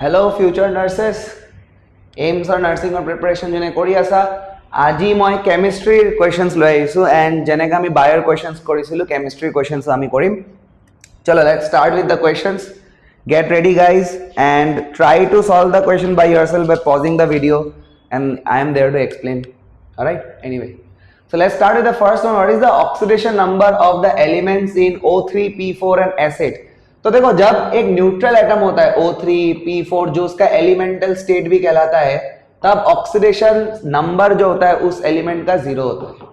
Hello future नार्सेस एम्सर nursing preparation जेने কৰি আছা আজি মই কেমিষ্ট্ৰি কোৱেশ্চনস লৈ আহিছো এন্ড যেনেকা আমি বায়ৰ কোৱেশ্চনস কৰিছিলো কেমিষ্ট্ৰি কোৱেশ্চনস আমি কৰিম চলো let's start with the questions get ready guys and try to solve the question by yourself by pausing the video and I am there to explain. All right, anyway, so let's start with the first one. What is the oxidation number of the elements in O3 P4 and S8? तो देखो जब एक neutral atom होता है O3 P4 जो उसका elemental state भी कहलाता है तब ऑक्सीडेशन नंबर जो होता है उस एलिमेंट का 0 होता है.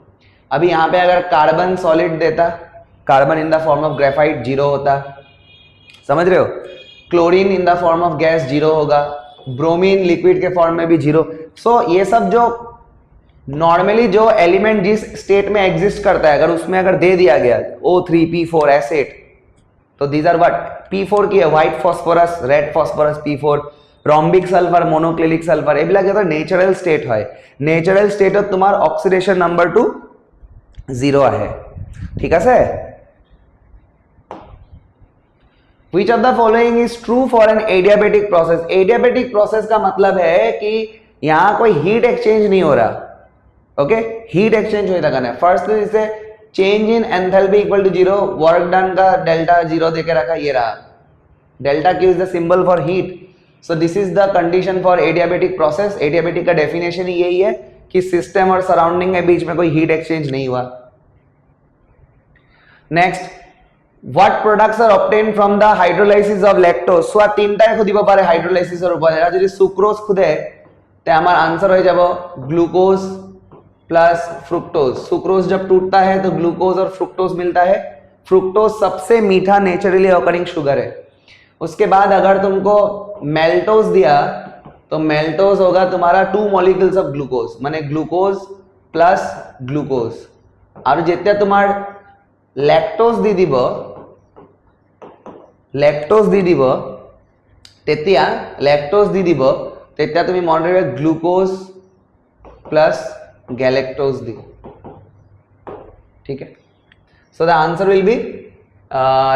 अभी यहाँ पे अगर कार्बन सॉलिड देता carbon in the form of graphite 0 होता, समझ रहे हो. Chlorine in the form of gas 0 होगा, ब्रोमीन लिक्विड के फॉर्म में भी 0. सो ये सब जो नॉर्मली जो एलिमेंट जिस स्टेट में एग्जिस्ट करता है अगर उसमें अगर दे दिया गया O3 P4 S8 तो दीज आर व्हाट P4 की है white phosphorus red phosphorus P4 rhombic sulphur monoclinic sulphur एबिला क्या नेचुरल स्टेट है नेचुरल स्टेट तुम्हार ऑक्सीडेशन नंबर 2 0 है. ठीक है. Which of the following is true for an adiabatic process? Adiabatic process का मतलब है कि यहाँ कोई हीट एक्सचेंज नहीं हो रहा. ओके हीट एक्सचेंज होता करना है. फर्स्ट तो इसे change in enthalpy equal to 0 work done का डेल्टा 0 देके रखा ये रहा. Delta Q is the symbol for heat. So this is the condition for adiabatic process. Adiabatic का डेफिनेशन ही यही है कि सिस्टम और सराउंडिंग के बीच में कोई हीट एक्सचेंज नहीं हुआ. Next what products are obtained from the hydrolysis of lactose? so তিনটাই খুদিব পাৰে হাইড্ৰোলাইসিসৰ ওপৰত. এৰা যদি সুক্ৰোজ খুদে তে আমাৰ आंसर हो যাব ग्लूकोज प्लस फ्रुक्टोज. सुक्रोज जब टूटता है तो ग्लूकोज और फ्रुक्टोज मिलता है. फ्रुक्टोज सबसे मीठा नेचुरली ऑकरिंग शुगर है. उसके बाद अगर तुमको मेल्टोज दिया तो मेल्टोज होगा तुम्हारा 2 मॉलिक्यूल्स ऑफ ग्लूकोज माने ग्लूकोज प्लस ग्लूकोज. और जितना तुम्हार लैक्टोज दी দিব তেতিয়া लैक्टोज दी দিব তেতিয়া তুমি মনে ৰাখিবা গ্লুকোজ प्लस गैलेक्टोज दी. ठीक है. So the answer will B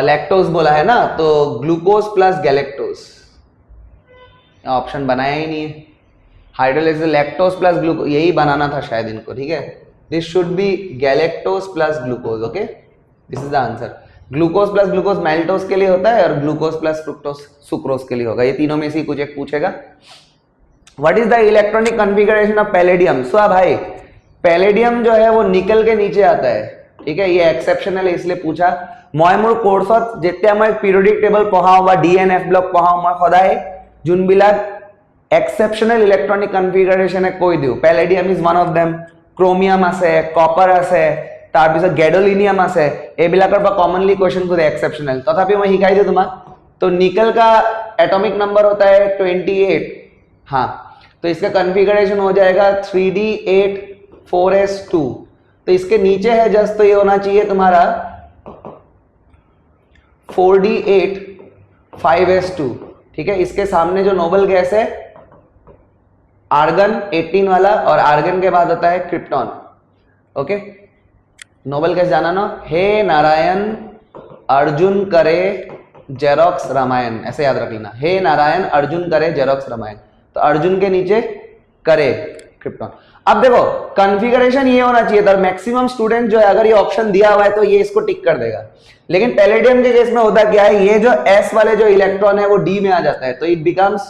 lactose बोला है ना तो ग्लूकोज प्लस गैलेक्टोज. ऑप्शन बनाया ही नहीं है. हाइड्रोलाइसिस लैक्टोज प्लस ग्लूकोज यही बनाना था शायद इनको. ठीक है. This should be galactose plus glucose. Okay this is the answer. Glucose plus glucose maltose के लिए होता है और ग्लूकोज प्लस फ्रुक्टोज सुक्रोज के लिए होगा. ये तीनों में से कुछ एक पूछेगा. What is the electronic configuration of palladium? So भाई पैलेडियम जो है वो निकल के नीचे आता है. ठीक है. ये एक्सेप्शनल है इसलिए पूछा. मैं मोर कोर्सत जेतिया मैं पीरियडिक टेबल पढ़ाऊं बा डीएनएफ ब्लॉक पढ़ाऊं मैं सदाय जोनबिलाक एक्सेप्शनल इलेक्ट्रॉनिक कॉन्फ़िगरेशन है कोई दिउ. Palladium is one of them. Chromium আছে कॉपर আছে তাৰপিছত गैडोलिनियम আছে এইবিলাকৰ পৰা कॉमनली क्वेश्चन को एक्सेप्शनल तथापि मैं শিকাই দিও তোমাক. तो निकल का एटॉमिक नंबर होता है 28. हाँ तो इसका कॉन्फ़िगरेशन हो जाएगा 3d8 4s2. तो इसके नीचे है जस्ट तो ये होना चाहिए तुम्हारा 4d8 5s2. ठीक है. इसके सामने जो नोबल गैस है आर्गन 18 वाला और आर्गन के बाद होता है क्रिप्टॉन. ओके नोबल गैस जाना ना. हे नारायण अर्जुन करे जेरोक्स रामायण ऐसे याद रख लेना. हे नारायण अर्जुन करे जेरोक्स रामायण. तो अर्जुन के नीचे करे क्रिप्टॉन. अब देखो कॉन्फ़िगरेशन ये होना चाहिए था. मैक्सिमम स्टूडेंट जो है अगर ये ऑप्शन दिया हुआ है तो ये इसको टिक कर देगा. लेकिन पैलेडियम के केस में होता क्या है ये जो s वाले जो इलेक्ट्रॉन है वो d में आ जाता है तो it becomes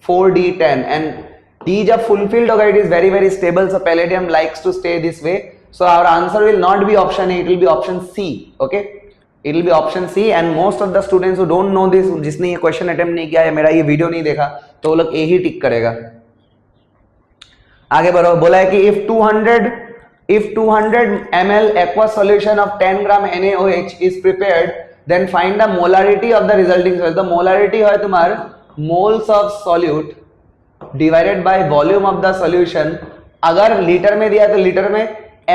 4d10 and d जब फुलफिल्ड होगा it is very very stable. So palladium likes to stay this way. So our answer will not be option A it will be option C. Okay it will be option C and most of the students who don't know this जिसने ये question attempt नहीं किया है मेरा ये video नहीं देखा तो वो लोग ए ही टिक करेगा. आगे बढ़ो. बोला है कि if 200 ml aqueous solution of 10 gram NaOH is prepared then find the molarity of the resulting solute. the molarity है तुम्हार moles of solute divided by volume of the solution. अगर लीटर में दिया है तो लीटर में,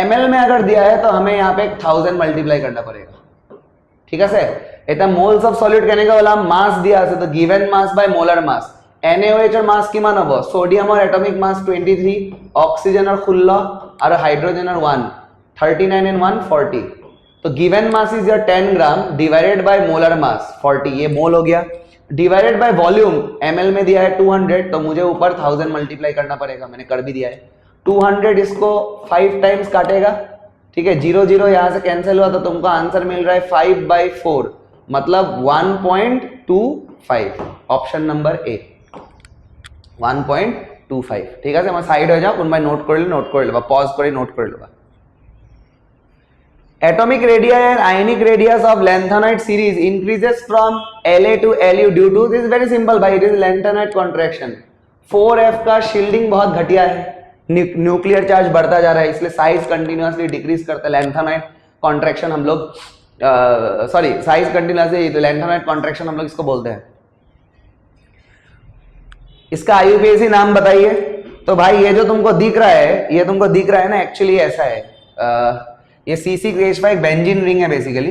ml में अगर दिया है तो हमें यहाँ पे 1000 मल्टीप्लाई करना पड़ेगा. ठीक है सर. इतना मोल्स ऑफ सॉल्यूट कहने का बोला मास दिया है तो given mass by molar mass. NaOH और मास किमान हबो सोडियम और एटॉमिक मास 23 ऑक्सीजन और 16 और हाइड्रोजन और 1 39 एंड 1 40. तो given mass is your 10 gram divided by molar mass 40, ये मोल हो गया, डिवाइडेड बाय वॉल्यूम ml में दिया है 200, तो मुझे ऊपर 1000 मल्टीप्लाई करना पड़ेगा, मैंने कर भी दिया है। 200 इसको 5 टाइम्स काटेगा, ठीक है, 0 0 यहां से कैंसिल हुआ, तो तुमको आंसर मिल रहा है 5/4, मतलब 1.25, ऑप्शन नंबर ए 1.25, ठीक है। मैं साइड हो जाओ, कोनबाई नोट कर लेबा, पॉज करे नोट कर लेबा। Atomic radii and ionic radius of lanthanide series increases from La to Lu due to, this is very simple भाई, it is lanthanide contraction। 4f का शील्डिंग बहुत घटिया है, न्यूक्लियर चार्ज बढ़ता जा रहा है, इसलिए साइज कंटिन्यूअसली डिक्रीज करता है। लैंथेनाइड कॉन्ट्रैक्शन हम लोग साइज कंटिन्यूअसली, लैंथेनाइड कॉन्ट्रैक्शन हम लोग इसको बोलते हैं। इसका IUPAC नाम बताइए। तो भाई ये जो तुमको दिख रहा है, ये तुमको दिख रहा है ना, एक्चुअली ऐसा है, ये C6H5 एक बेंजीन रिंग है बेसिकली।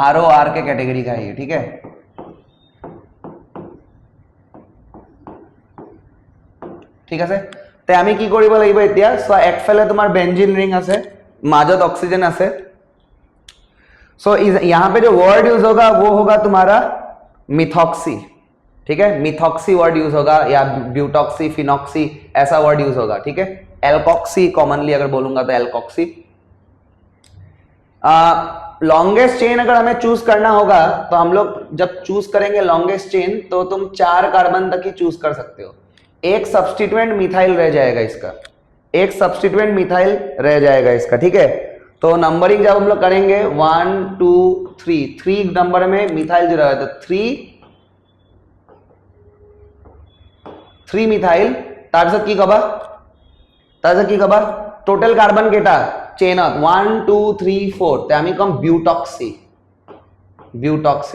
ROR के कैटेगरी का है ये, ठीक है। ঠিক আছে, তাই আমি কি কৰিব লাগিব এতিয়া? সো একফালে তোমাৰ বেঞ্জিন रिंग আছে, মাজত ऑक्सीजन আছে। सो यहाँ पे जो वर्ड यूज होगा वो होगा तुम्हारा मिथॉक्सी, ठीक है, मिथॉक्सी वर्ड यूज होगा, या ब्यूटॉक्सी, फिनॉक्सी, ऐसा वर्ड यूज होगा, ठीक है। एल्कॉक्सी कॉमनली अगर बोलूंगा तो एल्कॉक्सी। लॉन्गेस्ट चेन अगर हमें चूज करना होगा तो हम लोग जब चूज करेंगे लॉन्गेस्ट चेन, तो तुम 4 कार्बन तक ही चूज कर सकते हो। एक सब्स्टिट्यूएंट मिथाइल रह जाएगा इसका, एक सब्स्टिट्यूएंट मिथाइल रह जाएगा इसका, ठीक है। तो नंबरिंग जब हम लोग करेंगे 1 2 3 नंबर में मिथाइल जुड़ा है, तो 3 मिथाइल तारपिছত की कबा टोटल कार्बन केटा चेनत 1 2 3 4, ते आमी कम ब्यूटॉक्सी,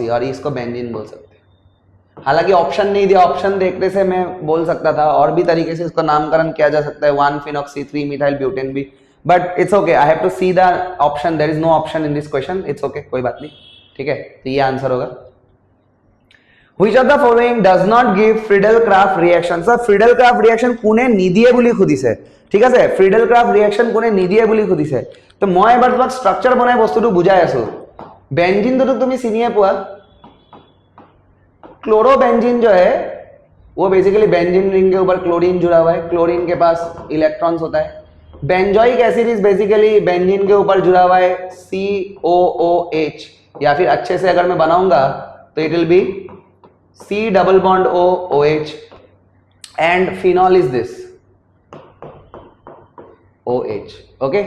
और इसको बेंजीन बोल सकते हैं। हालांकि ऑप्शन नहीं दिया, ऑप्शन देखने से मैं बोल सकता था, और भी तरीके से इसको नामकरण किया जा सकता है, 1 फिनॉक्सी 3 मिथाइल ब्यूटेन भी, but it's okay, I have to see the option, there is no option in this question, it's okay, कोई बात नहीं, ठीक है। तो ये आंसर होगा। Which of the following does not give Friedel-Crafts reaction? So Friedel-Crafts reaction কোনে নিদিয়ে বুলি খুদিছে, ঠিক আছে। Friedel-Crafts reaction কোনে নিদিয়ে বুলি খুদিছে, তো মই এবাৰ তোমাক স্ট্ৰাকচাৰ বনাই বস্তুটো বুজাই আছো। बेंजीन तो तुम सीनिए पुआ, क्लोरोबेंजीन जो है वो बेसिकली बेंजीन रिंग के ऊपर क्लोरीन जुड़ा हुआ है, क्लोरीन के पास इलेक्ट्रॉन्स होता है। Benzoic acid is basically benzene के ऊपर जुड़ा हुआ है COOH, या फिर अच्छे से अगर मैं बनाऊंगा तो it will B C double bond OH, and phenol is this OH, okay.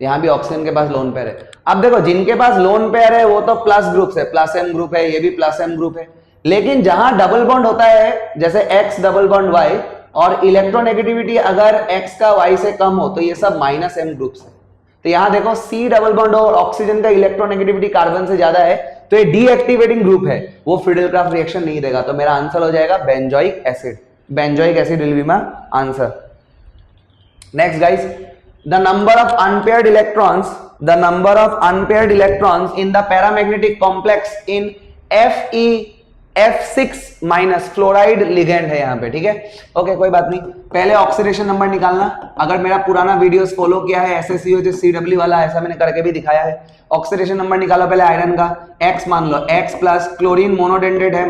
यहां भी ऑक्सीजन के पास लोन पेयर है। अब देखो जिनके पास लोन पेयर है वो तो प्लस ग्रुप है, प्लस M ग्रुप है, ये भी प्लस M ग्रुप है, लेकिन जहां डबल बॉन्ड होता है जैसे X डबल बॉन्ड Y, और इलेक्ट्रोनेगेटिविटी अगर X का Y से कम हो तो ये सब माइनस M ग्रुप्स है। तो यहां देखो C डबल बॉन्ड और ऑक्सीजन का इलेक्ट्रोनेगेटिविटी कार्बन से ज्यादा है, तो ये डीएक्टिवेटिंग ग्रुप है, वो फ्रीडेल-क्राफ्ट रिएक्शन नहीं देगा। तो मेरा आंसर हो जाएगा benzoic acid, benzoic acid will be my answer. Next guys, the number of unpaired electrons in the paramagnetic complex in Fe(F6) minus fluoride ligand है यहाँ पे, ठीक है, ओके, कोई बात नहीं। पहले ऑक्सीडेशन नंबर निकालना, अगर मेरा पुराना वीडियोस फॉलो किया है SSCO जो CW वाला, ऐसा मैंने करके भी दिखाया है। ऑक्सीडेशन नंबर निकालो पहले आयरन का, X मान लो, X प्लस क्लोरीन मोनोडेंडेट है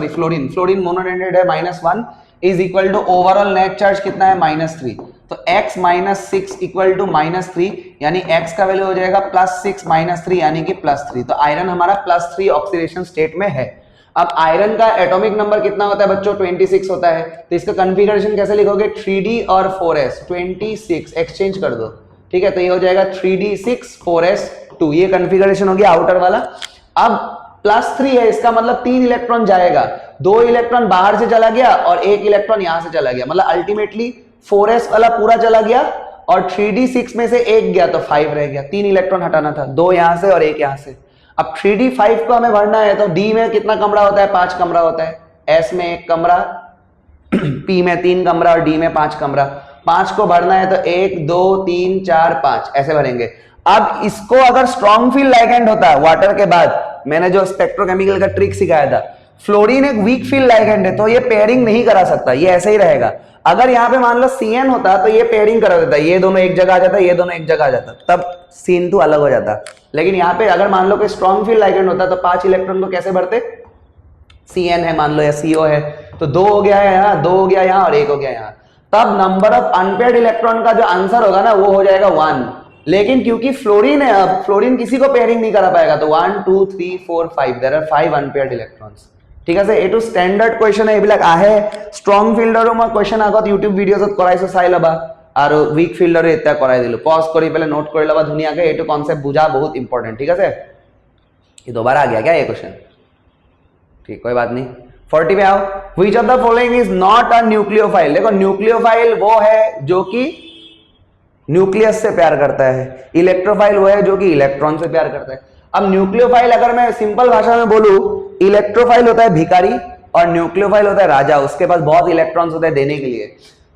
फ्लोरीन मोनोडेंडेट है -1 is equal to overall net charge कितना है -3, तो x -6 इक्वल टू -3, यानी x का वैल्यू हो जाएगा +6 -3 यानी कि +3। तो आयरन हमारा +3 ऑक्सीडेशन स्टेट में है। अब आयरन का एटॉमिक नंबर कितना होता है बच्चों? 26 होता है। तो इसका कॉन्फ़िगरेशन कैसे लिखोगे? 3d और 4s, 26 एक्सचेंज कर दो, ठीक है, तो ये हो जाएगा 3d6 4s2, ये कॉन्फ़िगरेशन हो गया आउटर वाला। अब +3 है, इसका मतलब 3 इलेक्ट्रॉन जाएगा, 2 इलेक्ट्रॉन बाहर से चला गया और 1 इलेक्ट्रॉन यहां से चला गया, मतलब अल्टीमेटली 4s वाला पूरा चला गया और 3d6 में से 1 गया तो 5 रह गया, 3 इलेक्ट्रॉन हटाना था, 2 यहां से और 1 यहां से। अब 3d5 को हमें भरना है तो d में कितना कमरा होता है? 5 कमरा होता है, s में 1 कमरा, p में 3 कमरा और d में 5 कमरा। 5 को भरना है तो 1 2 3 4 5 ऐसे भरेंगे। अब इसको अगर स्ट्रॉन्ग फील्ड लाइगेंड होता है वाटर के बाद, मैंने जो स्पेक्ट्रोकेमिकल का ट्रिक सिखाया था, फ्लोरीन एक वीक फील्ड लाइगेंड है तो ये पेयरिंग नहीं करा सकता, ये ऐसे ही रहेगा। अगर यहाँ पे मान लो CN होता तो ये पेयरिंग करा देता, ये दोनों एक जगह आ जाता, ये दोनों एक जगह आ जाता, तब CN2 अलग हो जाता। लेकिन यहाँ पे अगर मान लो कि स्ट्रॉन्ग फील्ड लाइगेंड होता तो 5 इलेक्ट्रॉन को कैसे भरते, CN है मान लो या CO है तो 2 हो गया है यहाँ, 2 हो गया यहाँ और 1 हो गया यहाँ, तब नंबर ऑफ अनपेयर्ड इलेक्ट्रॉन का जो आंसर होगा ना वो हो जाएगा 1। लेकिन क्योंकि फ्लोरीन है, अब फ्लोरीन किसी को पेयरिंग नहीं करा पाएगा, तो 1 2 3 4 5 देयर आर 5 अनपेयर्ड इलेक्ट्रॉन्स। ঠিক আছে, এইটো স্ট্যান্ডার্ড কোৱেশ্চন এইবিলাক আহে। ষ্ট্ৰং ফিল্ডৰো মই কোৱেশ্চন আগত ইউটিউব ভিডিঅ'ছত কৰাইছো, চাই ল'বা, আৰু উইক ফিল্ডৰো এতিয়া কৰাই দিলো, পজ কৰি পেলাই নোট কৰি ল'বা ধুনীয়াকৈ, এইটো কনসেপ্ট বুঝা বহুত ইম্পৰ্টেন্ট। ঠিক আছে, ये दोबारा आ गया क्या ये क्वेश्चन, ठीक कोई बात नहीं। 40 पे आओ, which of the following is not a nucleophile. देखो न्यूक्लियोफाइल वो है जो कि न्यूक्लियस से प्यार करता है, इलेक्ट्रोफाइल वो है जो कि इलेक्ट्रॉन से प्यार करता है। अब न्यूक्लियोफाइल अगर मैं सिंपल भाषा में बोलूं, इलेक्ट्रोफाइल होता है भिखारी और न्यूक्लियोफाइल होता है राजा, उसके पास बहुत इलेक्ट्रॉन्स होते हैं देने के लिए।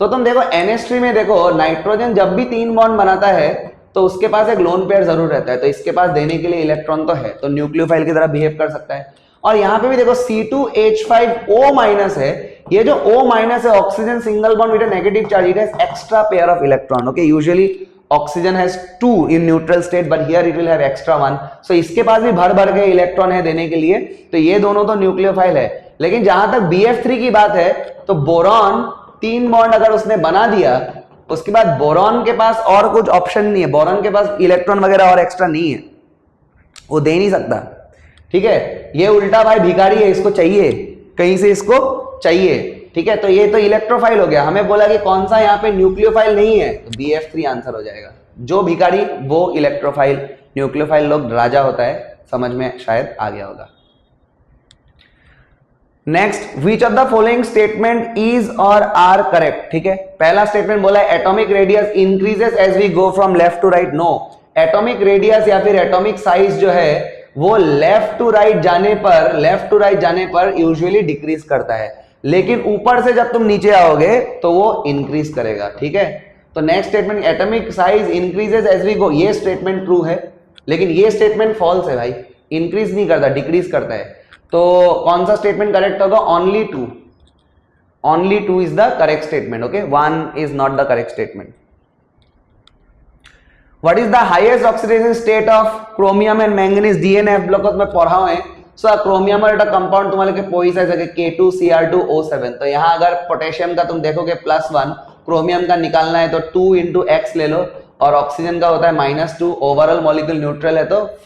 तो तुम देखो NH3 में देखो नाइट्रोजन जब भी 3 बॉन्ड बनाता है तो उसके पास एक लोन पेयर जरूर रहता है, तो इसके पास देने के लिए इलेक्ट्रॉन तो है, तो न्यूक्लियोफाइल की तरह बिहेव कर सकता है। और यहाँ पे भी देखो C2H5O- है, ये जो O- है oxygen single bond with negative charge, it has extra pair of electron. Okay, usually oxygen has 2 in neutral state but here it will have extra 1, सो इसके पास भी भर भर के इलेक्ट्रॉन है देने के लिए, तो ये दोनों तो न्यूक्लियोफाइल है। लेकिन जहां तक BF3 की बात है तो बोरॉन 3 बॉन्ड अगर उसने बना दिया, उसके बाद बोरॉन के पास और कुछ ऑप्शन नहीं है, बोरॉन के पास इलेक्ट्रॉन वगैरह और एक्स्ट्रा नहीं है, वो दे नहीं सकता। ठीक है, ये उल्टा भाई भिखारी है, इसको चाहिए कहीं से, इसको चाहिए। ठीक है, तो ये तो इलेक्ट्रोफाइल हो गया। हमें बोला कि कौन सा यहाँ पे न्यूक्लियोफाइल नहीं है, तो BF3 आंसर हो जाएगा। जो भिखारी वो इलेक्ट्रोफाइल, न्यूक्लियोफाइल लोग राजा होता है, समझ में शायद आ गया होगा। Next, which of the following statement is और आर करेक्ट। ठीक है, पहला स्टेटमेंट बोला है atomic radius increases as we go from left to right. No, atomic radius या फिर एटॉमिक साइज जो है वो लेफ्ट टू राइट जाने पर यूजुअली डिक्रीज करता है, लेकिन ऊपर से जब तुम नीचे आओगे तो वो इंक्रीज करेगा। ठीक है, तो next statement atomic size increases as we go, ये स्टेटमेंट ट्रू है, लेकिन ये स्टेटमेंट फॉल्स है भाई, इंक्रीज नहीं करता, डिक्रीज करता है। तो कौन सा स्टेटमेंट करेक्ट होगा, only two is the correct statement. Okay, 1 is not the correct statement. What is the highest oxidation state of chromium and manganese, DNF block में पढ़ाओ है। सो क्रोमियम और कंपाउंड तुम्हारे पोइस है K2Cr2O7, तो यहाँ अगर पोटेशियम का तुम देखोगे +1, क्रोमियम का निकालना है तो 2 × X ले लो, और ऑक्सीजन का होता है -2, ओवरऑल मॉलिक्यूल न्यूट्रल है तो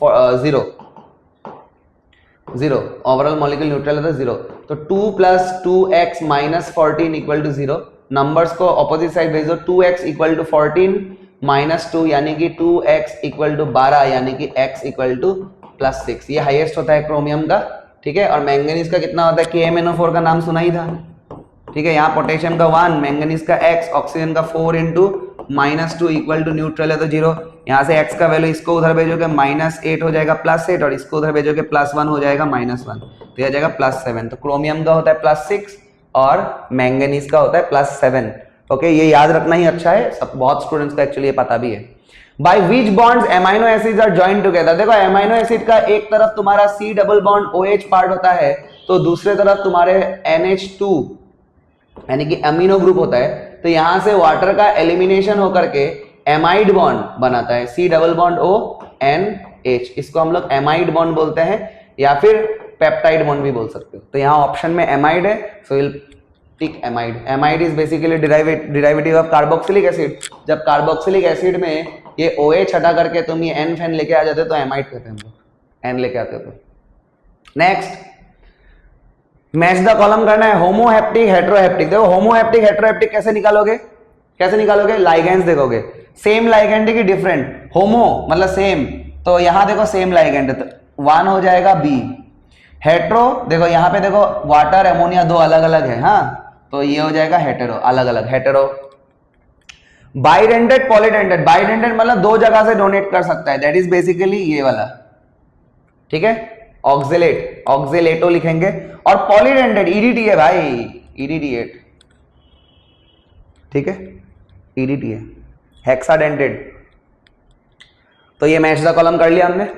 0, ओवरऑल मॉलिक्यूल न्यूट्रल है तो 0, तो 2 + 2x - 14 = 0। नंबर्स को ऑपोजिट साइड भेज दो, 2x = 14 - 2 यानी कि 2x = 12 यानी कि x = +6। ये हाईएस्ट होता है क्रोमियम का। ठीक है, और मैंगनीज का कितना होता है, KMnO4 का नाम सुना ही था। ठीक है, यहाँ पोटेशियम का 1, मैंगनीज का x, ऑक्सीजन का 4 × -2 = न्यूट्रल है तो 0। यहाँ से x का वैल्यू इसको उधर भेजोगे -8 हो जाएगा +8, और इसको उधर भेजोगे +1 हो जाएगा -1, तो यह जाएगा +7। तो क्रोमियम का होता है +6 और मैंगनीज का होता है +7। ओके, ये याद रखना ही अच्छा है, सब बहुत स्टूडेंट्स को एक्चुअली ये पता भी है। By which bonds amino acids are joined together. देखो एमाइनो एसिड का एक तरफ तुम्हारा C double bond OH part होता है, तो दूसरे तरफ तुम्हारे NH2 यानी कि अमीनो ग्रुप होता है, तो यहां से वाटर का एलिमिनेशन होकर के एमाइड बॉन्ड बनाता है, C डबल बॉन्ड ONH, इसको हम लोग एमाइड बॉन्ड बोलते हैं या फिर पेप्टाइड बॉन्ड भी बोल सकते हो। तो यहाँ ऑप्शन में एमाइड है, so will tick amide. Amide is basically derivative of carboxylic acid. जब कार्बोक्सिलिक एसिड में ये OH हटा करके तुम ये N फैन लेके आ जाते हो तो एमाइड कहते हैं हम लोग, N लेके आते हो तो। नेक्स्ट, मैच द कॉलम करना है, होमोहेप्टिक हेट्रोहेप्टिक। देखो होमोहेप्टिक हेट्रोहेप्टिक कैसे निकालोगे, लाइगेंड्स देखोगे, सेम लाइगेंड की डिफरेंट, होमो मतलब सेम, तो यहां देखो सेम लाइगेंड है तो 1 हो जाएगा B। हेट्रो देखो यहाँ पे देखो वाटर अमोनिया 2 अलग अलग है, हाँ, तो ये हो जाएगा हेटेरो, अलग अलग हेटेरो। बाइडेंटेड पॉलीडेंटेड, बाइडेंटेड मतलब 2 जगह से डोनेट कर सकता है, दैट इज बेसिकली ये वाला। ठीक है, ऑक्जेलेट, ऑक्जेलेटो लिखेंगे। और पॉलीडेंटेड EDT है भाई, EDT8। ठीक है, EDT है। हेक्साडेंटेड, तो ये मैच द कॉलम कर लिया हमने।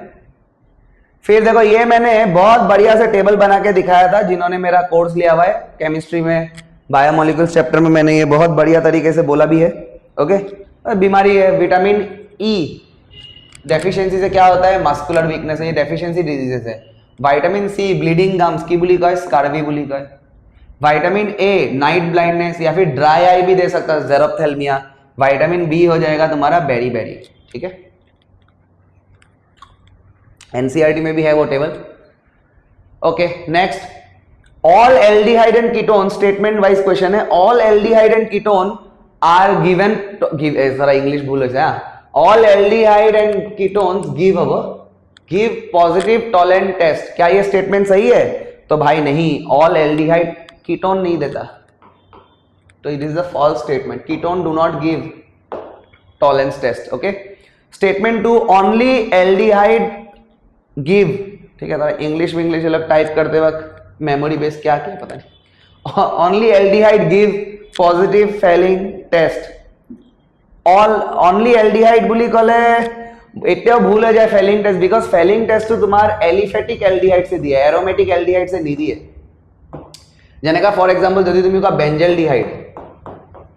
फिर देखो ये मैंने बहुत बढ़िया से टेबल बना के दिखाया था, जिन्होंने मेरा कोर्स लिया हुआ है केमिस्ट्री में बायोमोलिकुल्स चैप्टर में मैंने ये बहुत बढ़िया तरीके से बोला भी है। ओके, बीमारी है विटामिन ई डेफिशिएंसी से क्या होता है, मस्कुलर वीकनेस है, ये डेफिशिएंसी डिजीजेस है। विटामिन सी ब्लीडिंग गम्स की बुली कहे, स्कार्वी बुली कहे। विटामिन ए नाइट ब्लाइंडनेस या फिर ड्राई आई भी दे सकता है, ज़ेरोप्थेल्मिया। विटामिन बी हो जाएगा तुम्हारा बेरी बेरी, ठीक है, एनसीईआरटी में भी है वो table. Okay next, all aldehyde and ketone, statement wise question है। All aldehyde and ketone are given, जरा इंग्लिश भूल है, all aldehyde and ketones give positive Tollens test. क्या ये स्टेटमेंट सही है? तो भाई नहीं, ऑल एल्डिहाइड कीटोन नहीं देता, तो it is a false statement. Ketone do not give Tollens test. Okay, statement 2, only aldehyde give, ठीक है, थोड़ा इंग्लिश में इंग्लिश अलग टाइप करते वक्त मेमोरी बेस क्या क्या पता नहीं। Only aldehyde give positive Fehling test. All only aldehyde বুলি কলে এটাও ভুল হয়ে যায় Fehling test, because Fehling test তো তোমার এলিফেটিক এলডিহাইড से दिया है, एरोमेटिक एल्डिहाइड से नहीं दिए। যেনেকা ফর एग्जांपल যদি তুমি কো বেঞ্জেলডিহাইড,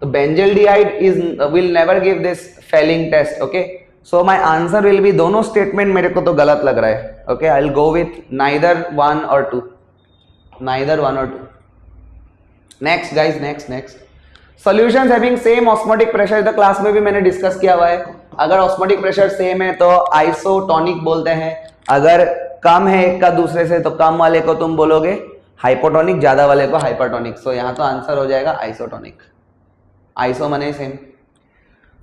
तो benzaldehyde is will never give this Fehling test. Okay, so my answer will be, दोनों स्टेटमेंट मेरे को तो गलत लग रहा है। Okay, I will go with neither 1 और 2, नाइदर 1 और 2। Next guys, next solutions having same osmotic pressure, तो क्लास में भी मैंने डिस्कस किया हुआ है। अगर ऑस्मोटिक प्रेशर सेम है तो आइसोटोनिक बोलते हैं, अगर कम है एक का दूसरे से तो कम वाले को तुम बोलोगे हाइपोटोनिक, ज्यादा वाले को हाइपरटोनिक। सो यहाँ तो आंसर हो जाएगा आइसोटोनिक। आइसो मने same.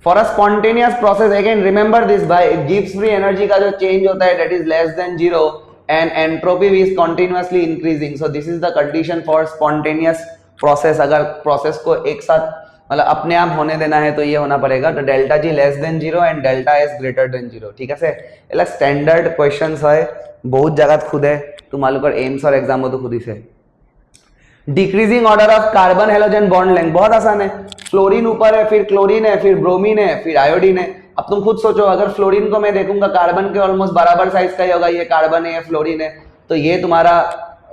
For a spontaneous process, again remember this भाई, गिब्स फ्री एनर्जी का जो चेंज होता है that is less than 0 and entropy is continuously increasing. So this is the condition for spontaneous process. अगर process को एक साथ मतलब अपने आप होने देना है तो ये होना पड़ेगा, तो delta G less than 0 and delta S greater than 0, ठीक है से। એટલે સ્ટેન્ડર્ડ ક્વેશ્ચન્સ હોય, बहुत जगह खुद है, तुम आलू कर एम्स और एग्जाम हो तो खुद ही से। Decreasing order of carbon halogen bond length, बहुत आसान है। फ्लोरीन ऊपर है, फिर क्लोरीन है, फिर ब्रोमीन है, फिर आयोडीन है। अब तुम खुद सोचो, अगर फ्लोरीन को मैं देखूंगा कार्बन के ऑलमोस्ट बराबर साइज का ही होगा, ये कार्बन है, ये फ्लोरीन है, तो ये तुम्हारा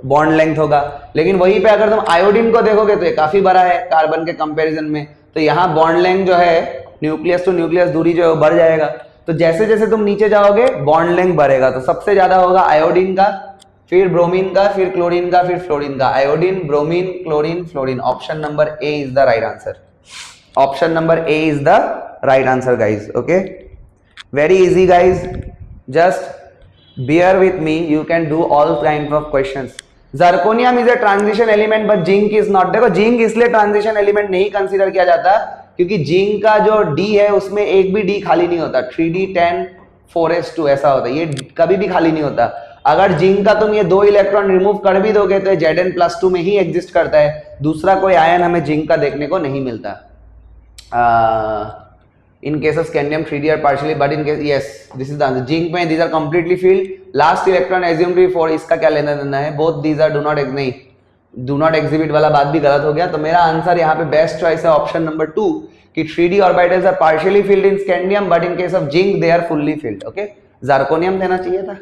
बॉन्ड लेंथ होगा। लेकिन वहीं पे अगर तुम आयोडीन को देखोगे तो ये काफी बड़ा है कार्बन के कंपैरिजन में, तो यहाँ बॉन्ड लेंथ जो है न्यूक्लियस टू न्यूक्लियस दूरी जो है वो बढ़ जाएगा। तो जैसे जैसे तुम नीचे जाओगे बॉन्ड लेंथ बढ़ेगा, तो सबसे ज्यादा होगा आयोडीन का, फिर ब्रोमीन का, फिर क्लोरीन का, फिर फ्लोरीन का। Iodine, bromine, chlorine, fluorine. Option number A is the right answer. Option number A is the right answer guys. Okay, very easy guys, just bear with me, you can do all kinds of questions. Zirconium is a transition element but zinc is not। देखो zinc इसलिए transition element नहीं consider किया जाता क्योंकि zinc का जो D है उसमें एक भी डी खाली नहीं होता, 3d10 4s2 ऐसा होता है, ये कभी भी खाली नहीं होता। अगर जिंक का तुम ये 2 इलेक्ट्रॉन रिमूव कर भी दोगे तो Zn+2 में ही एग्जिस्ट करता है, दूसरा कोई आयन हमें जिंक का देखने को नहीं मिलता। In case of scandium 3d are partially, but in case, yes, this is the answer. Zinc में these are completely filled. Last electron assumed to be 4, इसका क्या लेना देना है? Both these are do not exhibit वाला बात भी गलत हो गया। तो मेरा आंसर यहाँ पे बेस्ट चॉइस है ऑप्शन नंबर 2 कि 3d orbitals are partially filled in scandium, but in case of zinc they are fully filled. Okay, zirconium देना चाहिए था,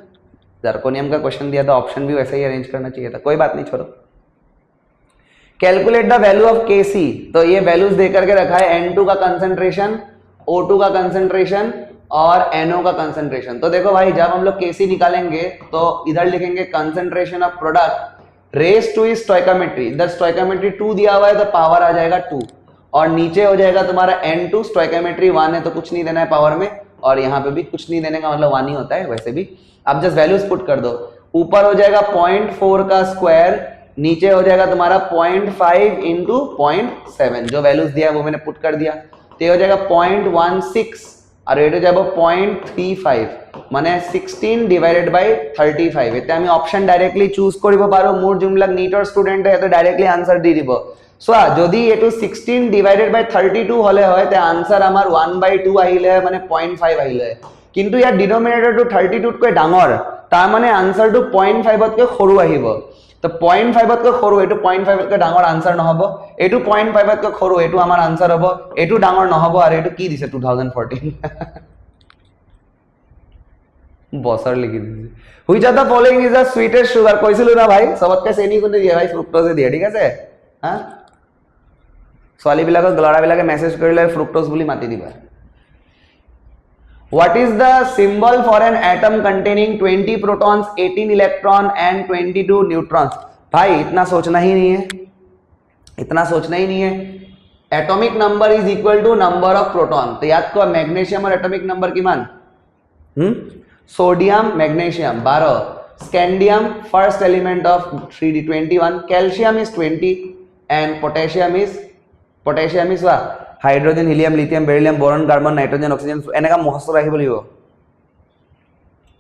zirconium का क्वेश्चन दिया था, ऑप्शन भी वैसे ही अरेंज करना चाहिए था, कोई बात नहीं, छोड़ो। Calculate the value of Kc, तो ये वैल्यूज देकर के रखा है, N2 का कंसेंट्रेशन, O2 का कंसेंट्रेशन और NO का कंसेंट्रेशन। तो देखो भाई, जब हम लोग Kc निकालेंगे तो इधर लिखेंगे concentration of product raise two is stoichiometry, इधर स्टोइकोमेट्री 2 दिया हुआ है तो पावर आ जाएगा 2, और नीचे हो जाएगा तुम्हारा N2, स्टोइकोमेट्री 1 है तो कुछ नहीं देना है पावर में, और यहाँ पे भी कुछ नहीं देने का मतलब 1 ही होता है वैसे भी। अब जस्ट वैल्यूज पुट कर दो, ऊपर हो जाएगा 0.4 का स्क्वायर, नीचे हो जाएगा तुम्हारा 0.5 इंटू 0.7, जो वैल्यूज दिया वो मैंने पुट कर दिया, तो ये हो जाएगा 0.16 और ये हो जाएगा 0.35, মানে 16 ডিভাইডেড বাই 35। এতে আমি অপশন ডাইরেক্টলি চুজ কৰিব পাৰো, মোৰ যোনবিলাক নিটৰ ষ্টুডেন্ট এতে ডাইরেক্টলি আনসার দি দিব। সো যদি এটো 16 ডিভাইডেড বাই 32 হলে হয় তে আনসার আমার 1/2 আহিলে মানে 0.5 আহিলে, কিন্তু ইয়াৰ ডিনোমিনেটৰটো 32 তকৈ ডাঙৰ, তাৰ মানে আনসাৰটো 0.5 তকৈ সৰু আহিব। तो 0.5 तक सरू, एटू 0.5 तक डांगर आंसर নহব, एटू 0.5 तक सरू, एटू आमार आंसर हबो, एटू डांगर নহব और एटू की दिसे 2014 बसर लिखि दिसे। Which of the following is the sweetest sugar, কইছিল না ভাই সবতকে চেনি কোনটা দিয়ে ভাই, ফ্রুক্টোজে দিয়ে, ঠিক আছে। হ্যাঁ ছোৱালীবিলাকক ল'ৰাবিলাকে মেছেজ কৰিলে ফ্ৰুক্টোজ বুলি মাতি দিবা What is the symbol for an atom containing 20 protons 18 electron and 22 neutrons भाई इतना सोचना ही नहीं है atomic number is equal to number of proton तो याद करो मैग्नीशियम और एटॉमिक नंबर की मान sodium magnesium 12 scandium first element of 3d21 calcium is 20 and potassium is hydrogen helium lithium beryllium boron carbon nitrogen oxygen এনেকা মুখস্থ ৰাখিব লাগিব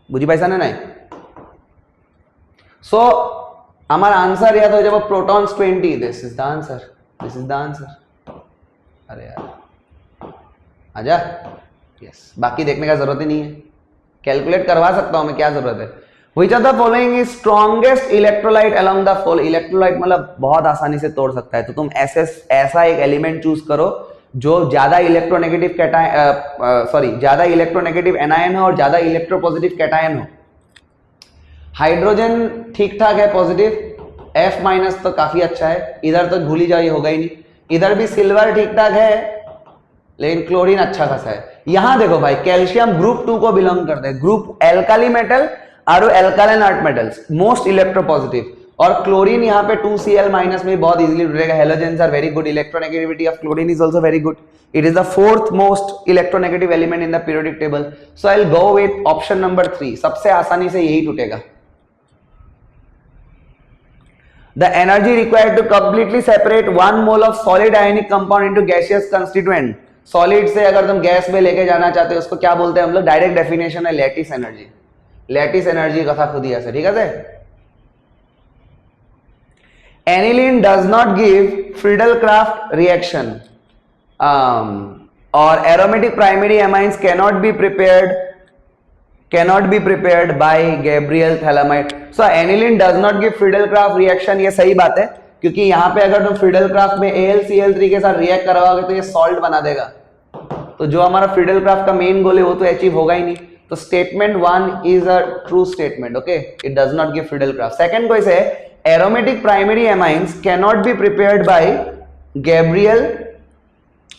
বুজি পাইছা নে নাই সো আমার आंसर याद हो जाएगा protons 20 this is the answer अरे यार आजा यस बाकी देखने का जरूरत ही नहीं है कैलकुलेट करवा सकता हूं मैं क्या जरूरत है Which of the following is strongest electrolyte along the fold electrolyte मतलब बहुत आसानी से तोड़ सकता है तो तुम ऐसा एक एलिमेंट चूज करो जो ज्यादा इलेक्ट्रोनेगेटिव ज्यादा इलेक्ट्रोनेगेटिव एनायन हो और ज्यादा इलेक्ट्रोपॉजिटिव कैटायन हो हाइड्रोजन ठीक ठाक है पॉजिटिव F माइनस तो काफी अच्छा है इधर तो भूल ही जाओ ये होगा ही नहीं इधर भी सिल्वर ठीक ठाक है लेकिन क्लोरीन अच्छा खासा है यहां देखो भाई कैल्शियम ग्रुप 2 को बिलोंग करते हैं ग्रुप एल्काली मेटल और alkaline earth metals most electropositive और क्लोरीन यहाँ पे 2Cl माइनस में बहुत इजीली जुड़ेगा halogens are very good electronegativity of chlorine is also very good it is the fourth most electronegative element in the periodic table so I will go with option number 3 सबसे आसानी से यही टूटेगा The energy required to completely separate 1 mole of solid ionic compound into gaseous constituent. Solid से अगर तुम gas में लेके जाना चाहते हो उसको क्या बोलते हैं हम लोग डायरेक्ट डेफिनेशन है लैटिस एनर्जी कथा खुद ही ऐसे ठीक है Aniline does not give Friedel-Crafts reaction or aromatic primary amines cannot be prepared by Gabriel Thalamite. So aniline does not give Friedel-Crafts reaction ये सही बात है क्योंकि यहाँ पे अगर तुम Friedel-Crafts में AlCl3 के साथ रिएक्ट करवाओगे तो ये सॉल्ट बना देगा तो जो हमारा Friedel-Crafts का मेन गोल है वो तो अचीव होगा ही नहीं तो statement 1 is a true statement okay it does not give Friedel-Crafts second question है aromatic primary amines cannot be prepared by Gabriel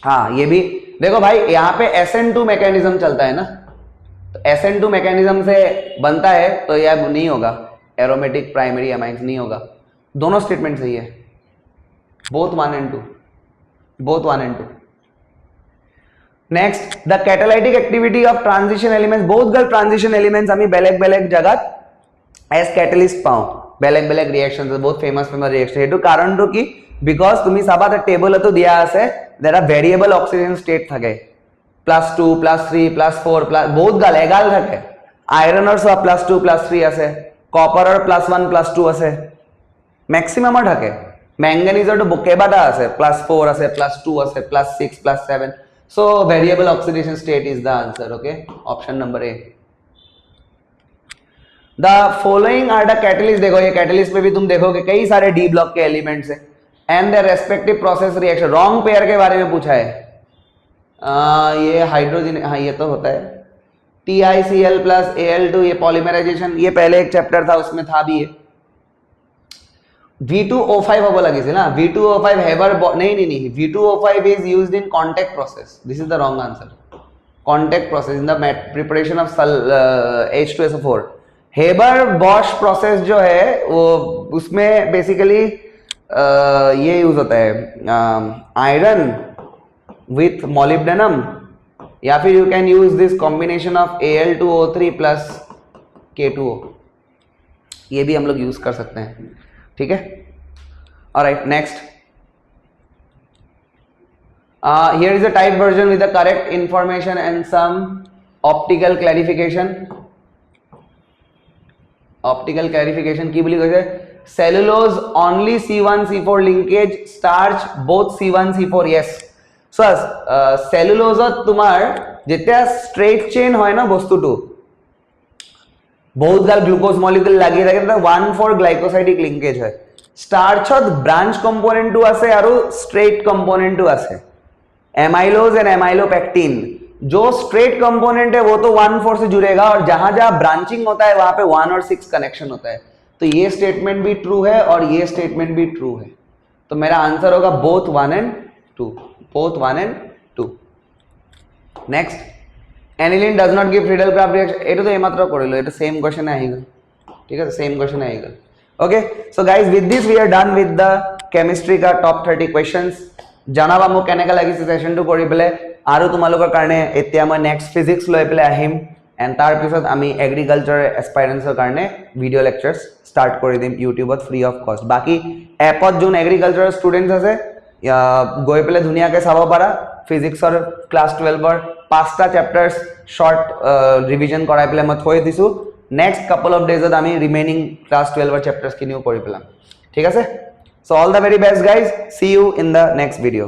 हाँ ये भी देखो भाई यहाँ पे SN2 मैकेनिज्म चलता है ना तो SN2 मैकेनिज्म से बनता है तो यह नहीं होगा एरोमेटिक प्राइमरी एमाइंस नहीं होगा दोनों स्टेटमेंट सही है both 1 and 2 next the catalytic activity of transition elements बहुत गल ट्रांजिशन एलिमेंट्स आम्ही बेलेग बेलेग जगत एज कैटलिस्ट पाऊ बेलेग बेलेग रिएक्शंस बहुत फेमस रिएक्शन हेतु कारण तो कि बिकॉज तुम्ही साबा टेबल तो दिया আছে there are variable oxygen state থাকে +2 +3 +4 बहुत গাল এগাল থাকে আয়রনৰ সব +2 +3 আছে কপাৰৰ +1 +2 আছে ম্যাক্সিমামৰ থাকে ম্যাঙ্গানিজৰ তো কেবাটা আছে +4 আছে +2 আছে +6 +7 so variable oxidation state is the answer okay option number A the following are the catalyst देखो ये catalyst पे भी तुम देखोगे कई सारे D block के एलिमेंट्स हैं and their respective process reaction wrong pair के बारे में पूछा है ये हाइड्रोजन हाँ ये तो होता है TiCl plus Al2 ये पॉलीमराइजेशन ये पहले एक चैप्टर था उसमें था भी ये V2O5 अब लगी थी ना V2O5 हेबर नहीं V2O5 is used in contact process this is the wrong answer contact process in the preparation of H2SO4 Haber Bosch process जो है वो उसमें बेसिकली ये यूज होता है आयरन विथ मोलिब्डेनम या फिर you can use this combination of Al2O3 plus K2O ये भी हम लोग यूज कर सकते हैं ठीक है alright next here is a type version with the correct information and some optical clarification की बोली गई है cellulose only C1 C4 linkage starch both C1 C4 yes so cellulose तुम्हार जेटा स्ट्रेट चेन হয় না বস্তুটো बहुत गाल ग्लूकोज मॉलिक्यूल লাগি থাকে তো 1,4 গ্লাইকোসাইডিক লিংকেজ হয় স্টার্চত ব্রাঞ্চ কম্পোনেন্টও আছে আৰু স্ট্রেট কম্পোনেন্টও আছে एमाइलोज एंड एमाइलोपेक्टिन जो स्ट्रेट कंपोनेंट है वो तो 1,4 से जुड़ेगा और जहां जहां ब्रांचिंग होता है वहां पे 1 और 6 कनेक्शन होता है तो ये स्टेटमेंट भी ट्रू है और ये स्टेटमेंट भी ट्रू है तो मेरा आंसर होगा both 1 and 2, both 1 and 2. Next, aniline does not give Friedel-Crafts reaction. এটা তো এইমাত্র কৰিলো, এটা সেম কোশ্চেনে আহি গল, ঠিক আছে, সেম কোশ্চেনে আহি গল. Okay, so guys, with this we are done with the chemistry ka top 30 questions. জানাবা মোক কেনেকা লাগিছে সেশনটো কৰি পেলে, আৰু তোমালোকৰ কাৰণে এতিয়া মই নেক্সট ফিজিক্স লৈ পেলে আহিম, এণ্ড তাৰ পিছত আমি এগ্ৰিকালচাৰ এস্পাইৰেন্টছৰ কাৰণে ভিডিঅ' লেকচাৰ্ছ ষ্টাৰ্ট কৰি দিম ইউটিউবত ফ্ৰী অফ কষ্ট. বাকী এপত যোন এগ্ৰিকালচাৰৰ ষ্টুডেণ্টছ আছে গৈ পেলাই ধুনীয়াকৈ চাব পাৰা. ফিজিক্সৰ ক্লাছ 12ৰ 5টা চেপ্টাৰ্ছ শ্বৰ্ট ৰিভিজন কৰাই পেলাই মই থৈ দিছোঁ. নেক্সট কাপল অফ ডেজত আমি ৰিমেইনিং ক্লাছ 12ৰ চেপ্টাৰ্ছখিনিও কৰি পেলাম, ঠিক আছে. So all the very best guys, see you in the next video.